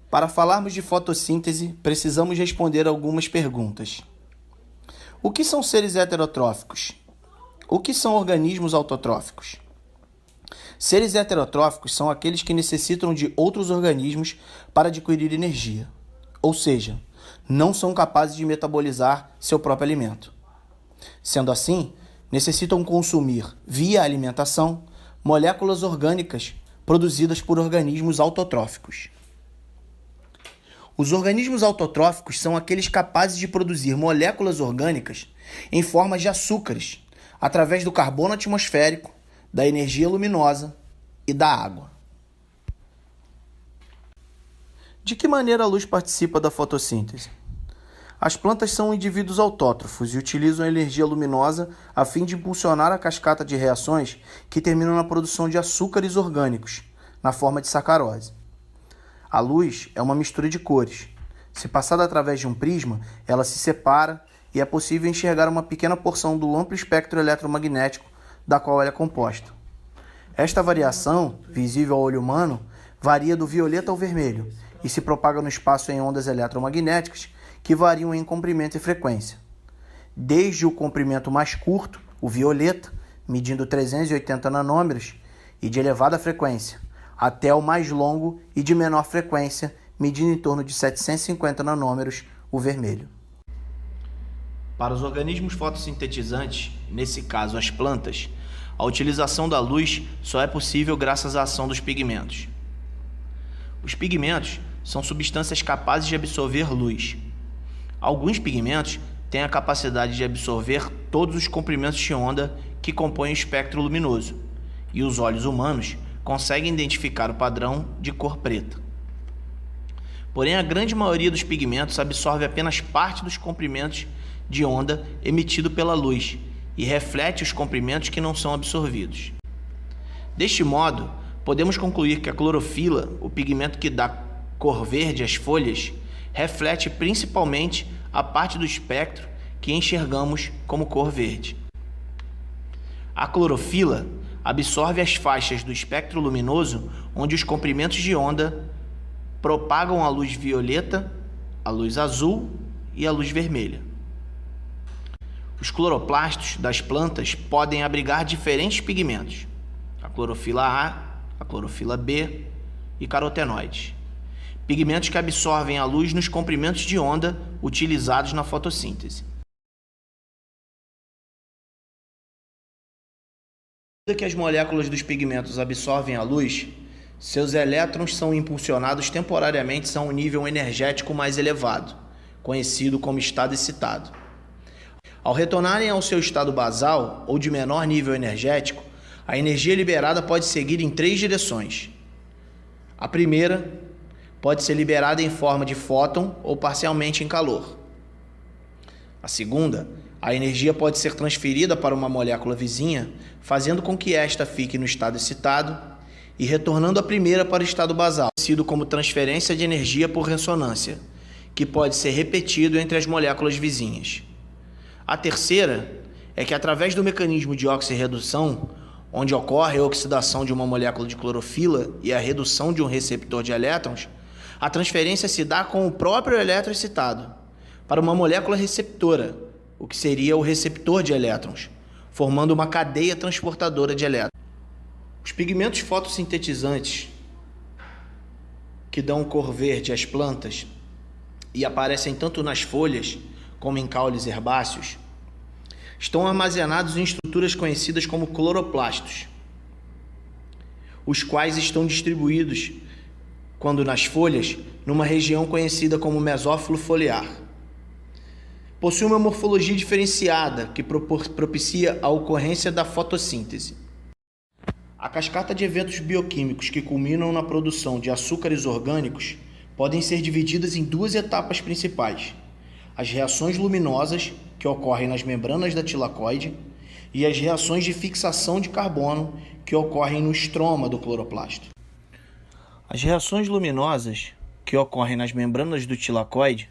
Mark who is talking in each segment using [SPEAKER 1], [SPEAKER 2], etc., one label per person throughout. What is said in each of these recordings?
[SPEAKER 1] Para falarmos de fotossíntese, precisamos responder algumas perguntas. O que são seres heterotróficos? O que são organismos autotróficos? Seres heterotróficos são aqueles que necessitam de outros organismos para adquirir energia, ou seja, não são capazes de metabolizar seu próprio alimento. Sendo assim, necessitam consumir, via alimentação, moléculas orgânicas produzidas por organismos autotróficos. Os organismos autotróficos são aqueles capazes de produzir moléculas orgânicas em forma de açúcares, através do carbono atmosférico, da energia luminosa e da água. De que maneira a luz participa da fotossíntese? As plantas são indivíduos autótrofos e utilizam a energia luminosa a fim de impulsionar a cascata de reações que terminam na produção de açúcares orgânicos, na forma de sacarose. A luz é uma mistura de cores. Se passada através de um prisma, ela se separa e é possível enxergar uma pequena porção do amplo espectro eletromagnético da qual ela é composta. Esta variação, visível ao olho humano, varia do violeta ao vermelho e se propaga no espaço em ondas eletromagnéticas que variam em comprimento e frequência. Desde o comprimento mais curto, o violeta, medindo 380 nanômetros e de elevada frequência, até o mais longo e de menor frequência, medindo em torno de 750 nanômetros, o vermelho. Para os organismos fotossintetizantes, nesse caso as plantas, a utilização da luz só é possível graças à ação dos pigmentos. Os pigmentos são substâncias capazes de absorver luz. Alguns pigmentos têm a capacidade de absorver todos os comprimentos de onda que compõem o espectro luminoso, e os olhos humanos conseguem identificar o padrão de cor preta. Porém, a grande maioria dos pigmentos absorve apenas parte dos comprimentos de onda emitido pela luz e reflete os comprimentos que não são absorvidos. Deste modo, podemos concluir que a clorofila, o pigmento que dá cor verde às folhas, reflete principalmente a parte do espectro que enxergamos como cor verde. A clorofila absorve as faixas do espectro luminoso onde os comprimentos de onda propagam a luz violeta, a luz azul e a luz vermelha. Os cloroplastos das plantas podem abrigar diferentes pigmentos, a clorofila A, a clorofila B e carotenoides, pigmentos que absorvem a luz nos comprimentos de onda utilizados na fotossíntese. À medida que as moléculas dos pigmentos absorvem a luz, seus elétrons são impulsionados temporariamente a um nível energético mais elevado, conhecido como estado excitado. Ao retornarem ao seu estado basal ou de menor nível energético, a energia liberada pode seguir em 3 direções. A primeira pode ser liberada em forma de fóton ou parcialmente em calor. A segunda, a energia pode ser transferida para uma molécula vizinha, fazendo com que esta fique no estado excitado e retornando a primeira para o estado basal, conhecido como transferência de energia por ressonância, que pode ser repetido entre as moléculas vizinhas. A terceira é que, através do mecanismo de oxirredução, onde ocorre a oxidação de uma molécula de clorofila e a redução de um receptor de elétrons, a transferência se dá com o próprio elétron excitado para uma molécula receptora, o que seria o receptor de elétrons, formando uma cadeia transportadora de elétrons. Os pigmentos fotossintetizantes que dão cor verde às plantas e aparecem tanto nas folhas como em caules herbáceos, estão armazenados em estruturas conhecidas como cloroplastos, os quais estão distribuídos, quando nas folhas, numa região conhecida como mesófilo foliar. Possui uma morfologia diferenciada que propicia a ocorrência da fotossíntese. A cascata de eventos bioquímicos que culminam na produção de açúcares orgânicos podem ser divididas em 2 etapas principais: as reações luminosas, que ocorrem nas membranas da tilacoide, e as reações de fixação de carbono, que ocorrem no estroma do cloroplasto. As reações luminosas, que ocorrem nas membranas do tilacoide,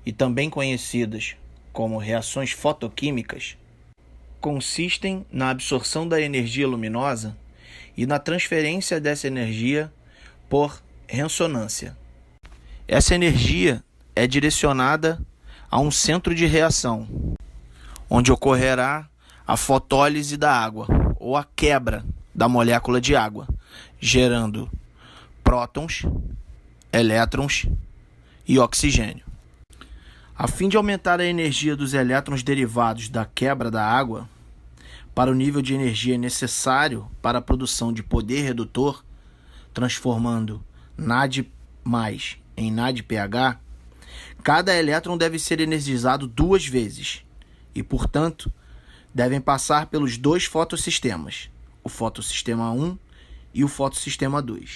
[SPEAKER 1] e também conhecidas como reações fotoquímicas, consistem na absorção da energia luminosa e na transferência dessa energia por ressonância. Essa energia é direcionada a um centro de reação, onde ocorrerá a fotólise da água, ou a quebra da molécula de água, gerando prótons, elétrons e oxigênio. A fim de aumentar a energia dos elétrons derivados da quebra da água para o nível de energia necessário para a produção de poder redutor, transformando NAD+ em NADPH, cada elétron deve ser energizado 2 vezes e, portanto, devem passar pelos 2 fotossistemas, o fotossistema 1 e o fotossistema 2.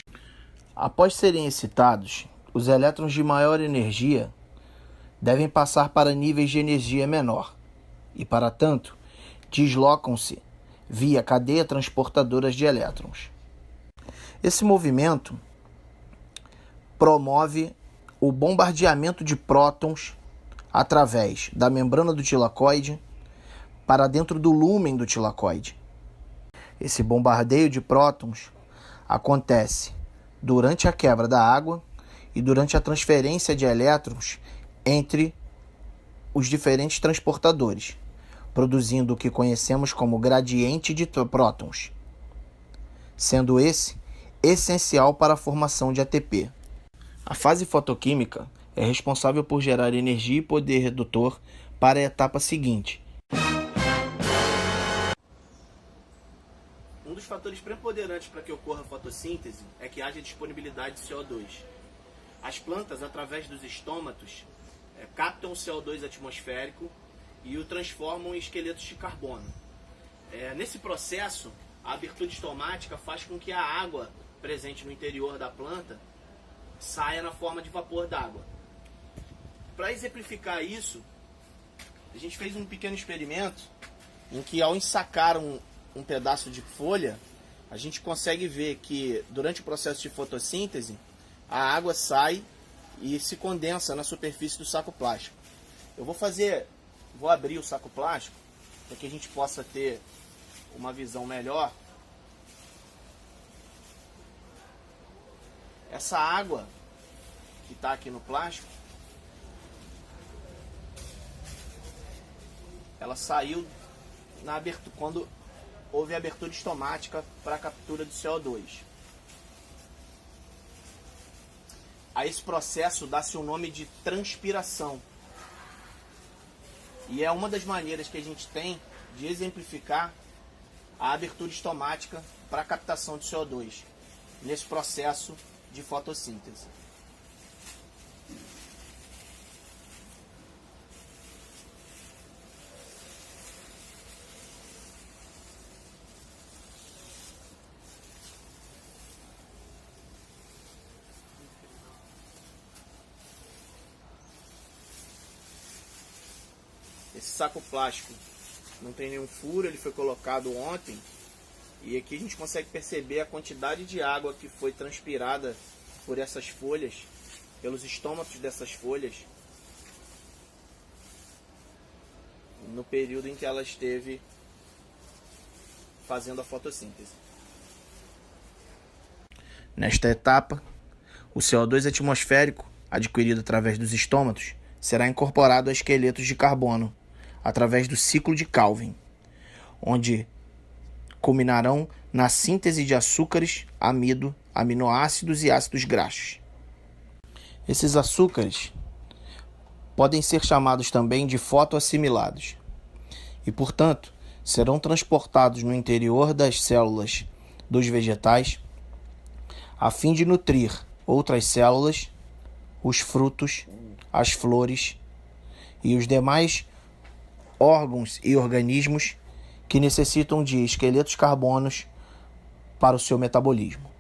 [SPEAKER 1] Após serem excitados, os elétrons de maior energia devem passar para níveis de energia menor e, para tanto, deslocam-se via cadeia transportadoras de elétrons. Esse movimento promove o bombardeamento de prótons através da membrana do tilacoide para dentro do lúmen do tilacoide. Esse bombardeio de prótons acontece durante a quebra da água e durante a transferência de elétrons entre os diferentes transportadores, produzindo o que conhecemos como gradiente de prótons, sendo esse essencial para a formação de ATP. A fase fotoquímica é responsável por gerar energia e poder redutor para a etapa seguinte. Um dos fatores preponderantes para que ocorra a fotossíntese é que haja disponibilidade de CO2. As plantas, através dos estômatos, captam o CO2 atmosférico e o transformam em esqueletos de carbono. Nesse processo, a abertura estomática faz com que a água presente no interior da planta saia na forma de vapor d'água. Para exemplificar isso, a gente fez um pequeno experimento em que, ao ensacar um pedaço de folha, a gente consegue ver que durante o processo de fotossíntese a água sai e se condensa na superfície do saco plástico. Eu vou abrir o saco plástico para que a gente possa ter uma visão melhor. Essa água que está aqui no plástico, ela saiu na abertura, quando houve abertura estomática para a captura do CO2. A esse processo dá-se o nome de transpiração. E é uma das maneiras que a gente tem de exemplificar a abertura estomática para a captação de CO2 nesse processo de fotossíntese. Esse saco plástico não tem nenhum furo, ele foi colocado ontem. E aqui a gente consegue perceber a quantidade de água que foi transpirada por essas folhas, pelos estômatos dessas folhas, no período em que ela esteve fazendo a fotossíntese. Nesta etapa, o CO2 atmosférico, adquirido através dos estômatos, será incorporado a esqueletos de carbono, através do ciclo de Calvin, onde culminarão na síntese de açúcares, amido, aminoácidos e ácidos graxos. Esses açúcares podem ser chamados também de fotoassimilados e, portanto, serão transportados no interior das células dos vegetais a fim de nutrir outras células, os frutos, as flores e os demais órgãos e organismos que necessitam de esqueletos carbonos para o seu metabolismo.